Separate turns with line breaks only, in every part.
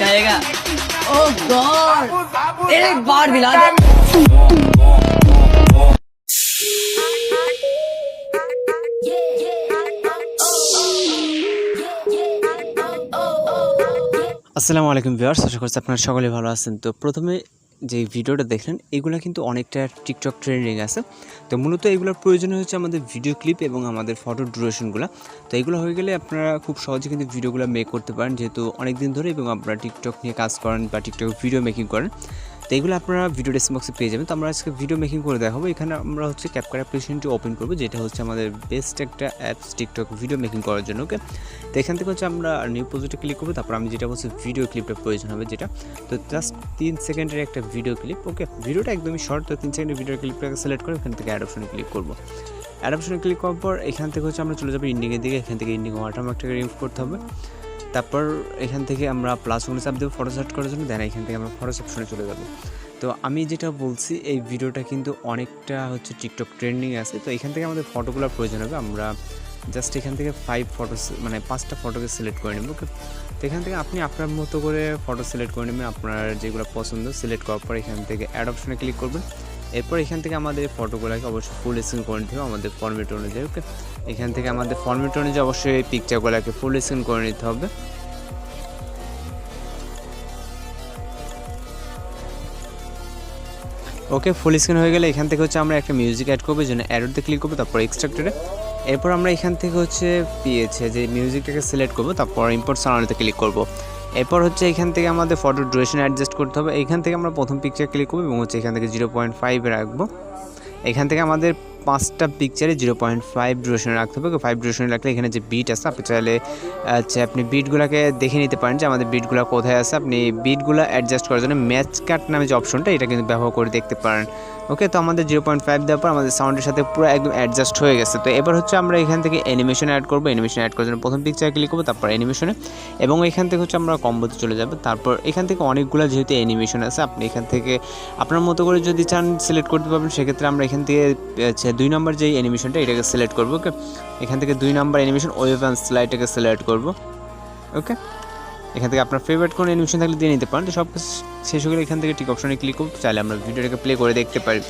जाएगा। ओह गॉड, एक बार मिला दे।
আসসালামু আলাইকুম ভিউয়ার্স, আশা করছি আপনারা সকলে ভালো আছেন। তো প্রথমে যে ভিডিওটা দেখলেন এগুলো কিন্তু অনেকটা টিকটক ট্রেন্ডিং আছে। তো মূলত এগুলোর প্রয়োজন হচ্ছে আমাদের ভিডিও ক্লিপ এবং আমাদের ফটো ডিউরেশনগুলো। তো এগুলো হয়ে গেলে আপনারা খুব সহজে কিন্তু ভিডিওগুলো মেক করতে পারেন, যেহেতু অনেক দিন ধরে এবং আপনারা টিকটক নিয়ে কাজ করেন বা টিকটক ভিডিও মেকিং করেন। তো এগুলো আপনারা ভিডিও ডেসক্রিপশন বক্সে পেয়ে যাবেন। তো আমরা আজকে ভিডিও মেকিং করে দেখাবো। এখানে আমরা হচ্ছে ক্যাপকাট অ্যাপ্লিকেশনটি ওপেন করবো, যেটা হচ্ছে আমাদের বেস্ট একটা অ্যাপস টিকটক ভিডিও মেকিং করার জন্য। ওকে, তো এখান থেকে হচ্ছে আমরা নিউ প্রজেক্টে ক্লিক করবো। তারপর আমি যেটা বলছি ভিডিও ক্লিপটা প্রয়োজন হবে, যেটা তো জাস্ট 3 সেকেন্ডের একটা ভিডিও ক্লিপ। ওকে, ভিডিওটা একদমই শর্ট। তো 3 সেকেন্ডের ভিডিও ক্লিপটাকে সিলেক্ট করে এখান থেকে অ্যাড অপশনে ক্লিক করবো। অ্যাড অপশনে ক্লিক করার পর এখান থেকে হচ্ছে আমরা চলে যাবো ইন্ডিংয়ের দিকে। এখান থেকে ইন্ডিং ওয়াটারমার্কটাকে রিমুভ করতে হবে। তারপর এখান থেকে আমরা প্লাস ওনে চাপ দেবো ফটো সেট করার জন্য। দেন এখান থেকে আমরা ফটো অপশনে চলে যাবো। তো আমি যেটা বলছি এই ভিডিওটা কিন্তু অনেকটা হচ্ছে টিকটক ট্রেন্ডিং আছে। তো এখান থেকে আমাদের ফটোগুলোর প্রয়োজন হবে। আমরা জাস্ট এখান থেকে 5টা ফটোকে সিলেক্ট করে নেব। ওকে, তো এখান থেকে আপনি আপনার মতো করে ফটো সিলেক্ট করে নেবেন, আপনার যেগুলো পছন্দ। সিলেক্ট করার পর এখান থেকে অ্যাড অপশনে ক্লিক করবেন। এরপর এখান থেকে আমাদের ফটোগুলোকে অবশ্যই ফুল স্ক্রিন করে নিতে হবে আমাদের ফরম্যাট অনুযায়ী। ওকে, এখান থেকে আমাদের ফরম্যাট অনুযায়ী অবশ্যই এই পিকচারগুলোকে ফুল স্ক্রিন করে নিতে হবে। ওকে, ফুল স্ক্রিন হয়ে গেলে এখান থেকে হচ্ছে আমরা একটা মিউজিক অ্যাড করবো, জন্য অ্যাডতে ক্লিক করবো, তারপর এক্সট্রাক্টরে। এরপর আমরা এখান থেকে হচ্ছে পেয়েছে যে মিউজিকটাকে সিলেক্ট করবো, তারপর ইম্পোর্ট সাউন্ডতে ক্লিক করবো। এরপর হচ্ছে এখান থেকে আমাদের ফটো ডিউরেশন অ্যাডজাস্ট করতে হবে। এখান থেকে আমরা প্রথম পিকচার ক্লিক করবো এবং হচ্ছে এখান থেকে 0.5 রাখবো। এখান থেকে আমাদের 5টা পিকচারে 0.5 ডিউরেশনে রাখতে হবে। 5 ডিউরেশনে রাখলে এখানে যে বিট আছে আপনি চাইলে আপনি বিটগুলোকে দেখে নিতে পারেন যে আমাদের বিটগুলো কোথায় আছে। আপনি বিটগুলো অ্যাডজাস্ট করার জন্য ম্যাচ কাট নামে যে অপশনটা, এটা কিন্তু ব্যবহার করে দেখতে পারেন। ওকে, তো আমাদের 0.5 দেওয়ার পর আমাদের সাউন্ডের সাথে পুরো একদম অ্যাডজাস্ট হয়ে গেছে। তো এবার হচ্ছে আমরা এখান থেকে অ্যানিমেশন অ্যাড করবো। অ্যানিমেশন অ্যাড করার জন্য প্রথম পিকচারে ক্লিক করবো, তারপর অ্যানিমেশনে, এবং এখান থেকে হচ্ছে আমরা কম্বোতে চলে যাবো। তারপর এখান থেকে অনেকগুলো যেহেতু অ্যানিমেশন আছে, আপনি এখান থেকে আপনার মতো করে যদি চান সিলেক্ট করতে পারবেন। সেক্ষেত্রে আমরা এখান থেকে 2 নম্বর যেই অ্যানিমেশনটা এটাকে সিলেক্ট করবো। ওকে, এখান থেকে 2 নম্বর অ্যানিমেশন ওয়েভ অ্যান্ড স্লাইডটাকে সিলেক্ট করবো। ওকে, এখান থেকে আপনার ফেভারিট কোনো অ্যানিমেশন থাকলে দিয়ে নিতে পারেন। তো সব কিছু শেষ হয়ে গেলে এখান থেকে ঠিক অপশনে ক্লিক করবো, চাইলে আমরা ভিডিওটাকে প্লে করে দেখতে পারি।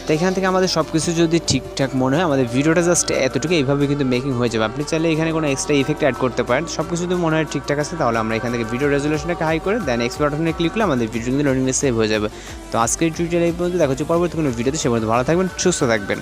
তো এখান থেকে আমাদের সব কিছু যদি ঠিকঠাক মনে হয়, আমাদের ভিডিওটা জাস্ট এতটুকু এইভাবে কিন্তু মেকিং হয়ে যাবে। আপনি চাইলে এখানে কোনো এক্সট্রা ইফেক্ট অ্যাড করতে পারেন। সব কিছু যদি মনে হয় ঠিকঠাক আছে, তাহলে আমরা এখান থেকে ভিডিও রেজুলেশনটাকে হাই করে দেন এক্সপোর্ট অপশনে ক্লিক করলে আমাদের ভিডিও কিন্তু লোডিংয়ে সেভ হয়ে যাবে। তো আজকের টিউটোরিয়াল এই পর্যন্ত। দেখা হচ্ছে পরবর্তী কোনো ভিডিওতে। সে পর্যন্ত ভালো থাকবেন, সুস্থ থাকবেন।